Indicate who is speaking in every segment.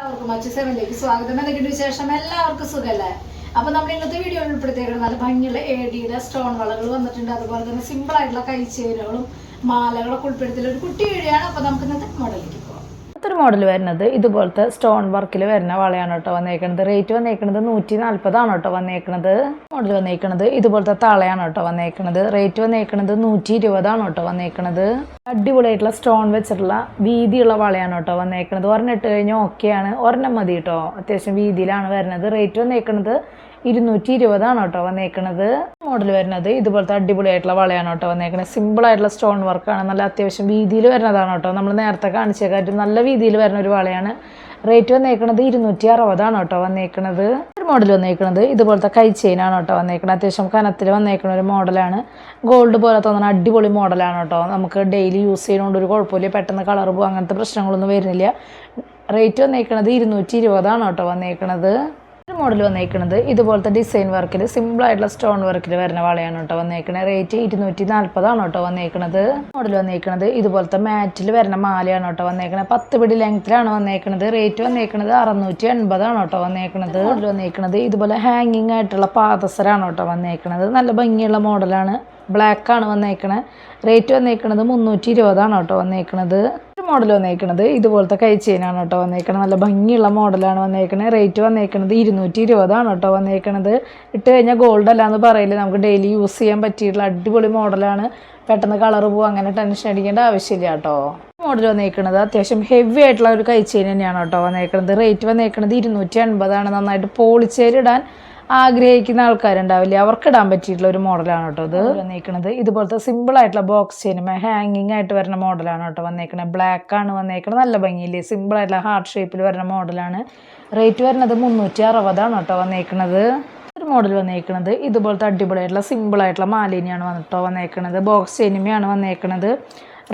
Speaker 1: എല്ലാവർക്കും മച്ചുസേവനിലേക്ക് സ്വാഗതം. എന്തൊക്കെയുണ്ട് വിശേഷം? എല്ലാവർക്കും സുഖമല്ലേ? അപ്പൊ നമ്മൾ ഇന്നത്തെ വീഡിയോ ഉൾപ്പെടുത്തിയേക്കുന്നത് നല്ല ഭംഗിയുള്ള എഡിയുടെ സ്റ്റോൺ വളകൾ വന്നിട്ടുണ്ട്. അതുപോലെ തന്നെ സിമ്പിൾ ആയിട്ടുള്ള കൈച്ചേരുകളും മാലകളൊക്കെ ഉൾപ്പെടുത്തിയുള്ള ഒരു കുട്ടി വീഡിയോ ആണ്. അപ്പൊ നമുക്ക് ഇന്നത്തെ മോഡലിലേക്ക് പോകാം.
Speaker 2: ഒരു മോഡൽ വരുന്നത് ഇതുപോലത്തെ സ്റ്റോൺ വർക്കിൽ വരുന്ന വളയാണ് കേട്ടോ വന്നേക്കുന്നത്. റേറ്റ് വന്നേക്കുന്നത് 140 കേട്ടോ വന്നേക്കുന്നത്. മോഡൽ വന്നേക്കുന്നത് ഇതുപോലത്തെ തളയാണ് കേട്ടോ വന്നേക്കുന്നത്. റേറ്റ് വന്നേക്കുന്നത് 120 കേട്ടോ വന്നേക്കുന്നത്. അടിപൊളിയായിട്ടുള്ള സ്റ്റോൺ വെച്ചിട്ടുള്ള വീതിയുള്ള വളയാണ് കേട്ടോ വന്നേക്കുന്നത്. ഒരെണ്ണം ഇട്ട് കഴിഞ്ഞാൽ ഓക്കെയാണ്, ഒരെണ്ണം മതി കേട്ടോ. അത്യാവശ്യം വീതിയിലാണ് വരുന്നത്. റേറ്റ് വന്നേക്കുന്നത് 220 കേട്ടോ വന്നേക്കുന്നത്. മോഡൽ വരുന്നത് ഇതുപോലത്തെ അടിപൊളിയായിട്ടുള്ള വളയാണ് കേട്ടോ വന്നേക്കുന്നത്. സിമ്പിൾ ആയിട്ടുള്ള സ്റ്റോൺ വർക്കാണ്, നല്ല അത്യാവശ്യം വീതിയിൽ വരുന്നതാണ് കേട്ടോ. നമ്മൾ നേരത്തെ കാണിച്ചേക്കാറ്റും നല്ല വീതിയിൽ വരുന്ന ഒരു വളയാണ്. റേറ്റ് വന്നേക്കുന്നത് 260 കേട്ടോ വന്നേക്കുന്നത്. ഒരു മോഡൽ വന്നേക്കുന്നത് ഇതുപോലത്തെ കൈ ചെയിനാണ് കേട്ടോ വന്നേക്കുന്നത്. അത്യാവശ്യം കനത്തിൽ വന്നേക്കുന്ന ഒരു മോഡലാണ്. ഗോൾഡ് പോലെ തോന്നുന്ന അടിപൊളി മോഡലാണ് കേട്ടോ. നമുക്ക് ഡെയിലി യൂസ് ചെയ്യുന്നതുകൊണ്ട് ഒരു കുഴപ്പമില്ല, പെട്ടെന്ന് കളർ പോകും, അങ്ങനത്തെ പ്രശ്നങ്ങളൊന്നും വരുന്നില്ല. റേറ്റ് വന്നേക്കുന്നത് 220 കേട്ടോ വന്നേക്കുന്നത്. ഒരു മോഡൽ വന്നേക്കുന്നത് ഇതുപോലത്തെ ഡിസൈൻ വർക്കിൽ സിമ്പിളായിട്ടുള്ള സ്റ്റോൺ വർക്കിൽ വരുന്ന വളയാണ് കേട്ടോ വന്നേക്കുന്നത്. റേറ്റ് 240 കേട്ടോ വന്നേക്കുന്നത്. മോഡൽ വന്നേക്കുന്നത് ഇതുപോലത്തെ മാറ്റിൽ വരുന്ന മാലയാണ് കേട്ടോ വന്നേക്കുന്നത്. 10 പിടി ലെങ്ത്തിലാണ് വന്നേക്കുന്നത്. റേറ്റ് വന്നേക്കുന്നത് 680 കേട്ടോ വന്നേക്കുന്നത്. മോഡൽ വന്നേക്കുന്നത് ഇതുപോലെ ഹാങ്ങിങ് ആയിട്ടുള്ള പാദസരാണ് കേട്ടോ വന്നേക്കുന്നത്. നല്ല ഭംഗിയുള്ള മോഡലാണ്, ബ്ലാക്കാണ് വന്നേക്കണത്. റേറ്റ് വന്നേക്കുന്നത് 320 കേട്ടോ വന്നേക്കുന്നത്. മോഡൽ വന്നേക്കുന്നത് ഇതുപോലത്തെ കൈ ചെയിനാണ് കേട്ടോ വന്നേക്കുന്നത്. നല്ല ഭംഗിയുള്ള മോഡലാണ് വന്നേക്കുന്നത്. റേറ്റ് വന്നേക്കുന്നത് 220 കേട്ടോ വന്നേക്കുന്നത്. ഇട്ട് കഴിഞ്ഞാൽ ഗോൾഡ് അല്ലാന്ന് പറയില്ല, നമുക്ക് ഡെയിലി യൂസ് ചെയ്യാൻ പറ്റിയിട്ടുള്ള അടിപൊളി മോഡലാണ്. പെട്ടെന്ന് കളർ പോകും, അങ്ങനെ ടെൻഷൻ അടിക്കേണ്ട ആവശ്യമില്ല കേട്ടോ. മോഡൽ വന്നേക്കുന്നത് അത്യാവശ്യം ഹെവി ആയിട്ടുള്ള ഒരു കൈ ചെയിൻ തന്നെയാണ് കേട്ടോ വന്നേക്കുന്നത്. റേറ്റ് വന്നേക്കുന്നത് 280. നന്നായിട്ട് പോളിച്ചേരിടാൻ ആഗ്രഹിക്കുന്ന ആൾക്കാരുണ്ടാവില്ലേ, അവർക്ക് ഇടാൻ പറ്റിയിട്ടുള്ള ഒരു മോഡലാണ് കേട്ടോ ഇത് വന്നേക്കുന്നത്. ഇതുപോലത്തെ സിമ്പിൾ ആയിട്ടുള്ള ബോക്സ് ചെയിനുമേ ഹാങ്ങിങ് ആയിട്ട് വരുന്ന മോഡലാണ് കേട്ടോ വന്നേക്കുന്നത്. ബ്ലാക്ക് ആണ് വന്നേക്കുന്നത്. നല്ല ഭംഗിയില്ലേ, സിമ്പിൾ ആയിട്ടുള്ള ഹാർട്ട് ഷേപ്പിൽ വരുന്ന മോഡലാണ്. റേറ്റ് വരുന്നത് 360 കേട്ടോ വന്നേക്കുന്നത്. ഒരു മോഡൽ വന്നേക്കുന്നത് ഇതുപോലത്തെ അടിപൊളിയായിട്ടുള്ള സിമ്പിൾ ആയിട്ടുള്ള മാലിന്യാണ് വന്നിട്ടോ വന്നേക്കുന്നത്. ബോക്സ് ചെയിനുമയാണ് വന്നേക്കുന്നത്.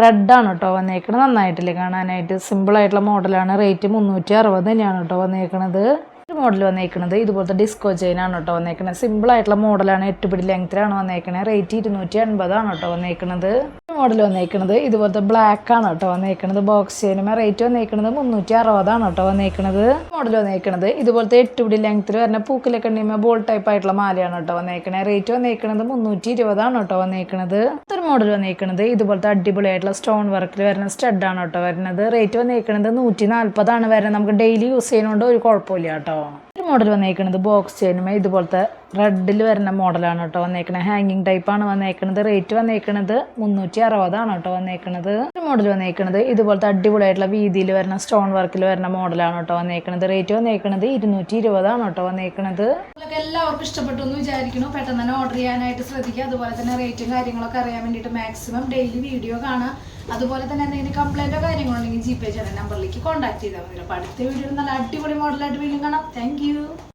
Speaker 2: റെഡാണ് കേട്ടോ വന്നേക്കുന്നത്. നന്നായിട്ടില്ലേ കാണാനായിട്ട്, സിമ്പിളായിട്ടുള്ള മോഡലാണ്. റേറ്റ് 360 തന്നെയാണ് കേട്ടോ വന്നേക്കുന്നത്. ഒരു മോഡൽ വന്നേക്കുന്നത് ഇതുപോലത്തെ ഡിസ്കോ ചെയിനാണ് കേട്ടോ വന്നേക്കുന്നത്. സിമ്പിൾ ആയിട്ടുള്ള മോഡലാണ്, 8 പിടി ലെങ്ത്തിലാണ് വന്നേക്കുന്നത്. റേറ്റ് 280 കേട്ടോ വന്നേക്കുന്നത്. ഒരു മോഡൽ വന്നേക്കുന്നത് ഇതുപോലത്തെ ബ്ലാക്ക് ആണ് കേട്ടോ വന്നേക്കുന്നത്. ബോക്സ് ചെയിനുമേ റേറ്റ് വന്നേക്കുന്നത് 360 കേട്ടോ വന്നേക്കുന്നത്. മോഡൽ വന്നേക്കുന്നത് ഇതുപോലത്തെ 8 പിടി ലെങ്ത്തിൽ വരുന്ന പൂക്കിലൊക്കെ ഉണ്ടെങ്കിൽ ബോൾ ടൈപ്പ് ആയിട്ടുള്ള മാലയാണ് കേട്ടോ വന്നേക്കുന്നത്. റേറ്റ് വന്നേക്കുന്നത് 320 കേട്ടോ വന്നേക്കുന്നത്. ഒരു മോഡൽ വന്നേക്കുന്നത് ഇതുപോലത്തെ അടിപൊളിയായിട്ടുള്ള സ്റ്റോൺ വർക്കിൽ വരുന്ന സ്റ്റഡാണ് കേട്ടോ വരുന്നത്. റേറ്റ് വന്നേക്കുന്നത് 140 വരുന്നത്. നമുക്ക് ഡെയിലി യൂസ് ചെയ്യുന്നതുകൊണ്ട് ഒരു കുഴപ്പമില്ല കേട്ടോ. ഒരു മോഡൽ വന്നേക്കുന്നത് ബോക്സ് ചെയിനുമേ ഇതുപോലത്തെ റെഡിൽ വരുന്ന മോഡലാണ് കേട്ടോ വന്നേക്കുന്നത്. ഹാങ്ങിങ് ടൈപ്പാണ് വന്നേക്കുന്നത്. റേറ്റ് വന്നേക്കുന്നത് 360 കേട്ടോ വന്നേക്കുന്നത്. ഒരു മോഡൽ വന്നേക്കുന്നത് ഇതുപോലത്തെ അടിപൊളിയായിട്ടുള്ള വീതിയിൽ വരുന്ന സ്റ്റോൺ വർക്കിൽ വരുന്ന മോഡലാണ് കേട്ടോ വന്നേക്കുന്നത്. റേറ്റ് വന്നേക്കുന്നത് 220 കേട്ടോ വന്നേക്കുന്നത്.
Speaker 1: എല്ലാവർക്കും ഇഷ്ടപ്പെട്ടു എന്ന് വിചാരിക്കുന്നു. പെട്ടെന്ന് തന്നെ ഓർഡർ ചെയ്യാനായിട്ട് ശ്രദ്ധിക്കുക. അതുപോലെ തന്നെ റേറ്റും കാര്യങ്ങളൊക്കെ അറിയാൻ വേണ്ടിയിട്ട് മാക്സിമം ഡെയിലി വീഡിയോ കാണാം. അതുപോലെ തന്നെ എന്തെങ്കിലും കംപ്ലൈൻറ്റോ കാര്യങ്ങളുണ്ടെങ്കിൽ GPay ചെയ്യുന്ന നമ്പറിലേക്ക് കോൺടാക്ട് ചെയ്താൽ മതി. അപ്പോൾ അടുത്ത വീഡിയോയിൽ നല്ല അടിപൊളി മോഡലായിട്ട് വീണ്ടും കാണാം. Thank you.